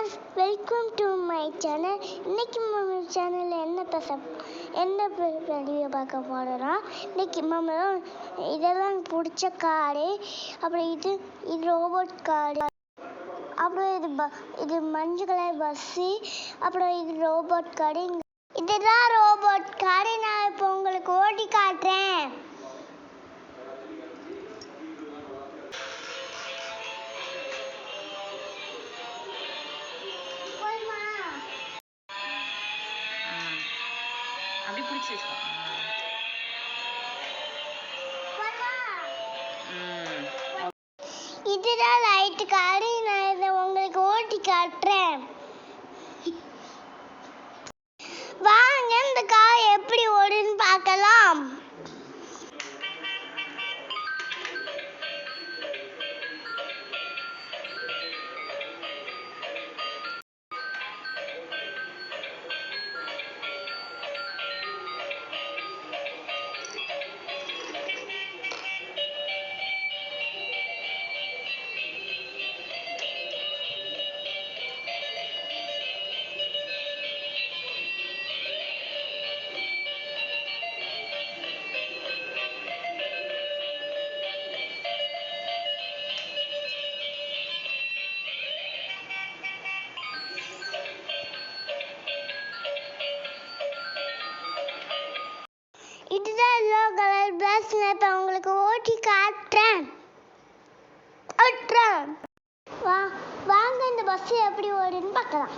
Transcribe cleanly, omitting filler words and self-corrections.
Friends, welcome to my channel. இன்னைக்கு நம்ம சேனலில் என்ன வீடியோ பார்க்க போகிறோன்னா, இன்னைக்கு நம்ம இதெல்லாம் பிடிச்ச காரு, அப்புறம் இது ரோபோட் காரு, அப்புறம் இது மஞ்சள் கலர் பஸ்ஸு, அப்புறம் இது ரோபோட் காரு. இதுதான் ரோபோட் காரு. நான் இப்போ உங்களுக்கு ஓட்டி காட்டுறேன். அப்படி பிடிச்சி வச்சுக்கோ. இதுதான் லைட் காரு. நான் இதை உங்களுக்கு ஓட்டி காட்டுறேன். வாங்க இந்த கார் எப்படி ஓடுன்னு பார்க்கலாம். இதுதான் எல்லோ கலர் பஸ். நான் இப்போ உங்களுக்கு ஓட்டி காட்டுறேன். வாங்க இந்த பஸ் எப்படி ஓடுன்னு பார்க்கலாம்.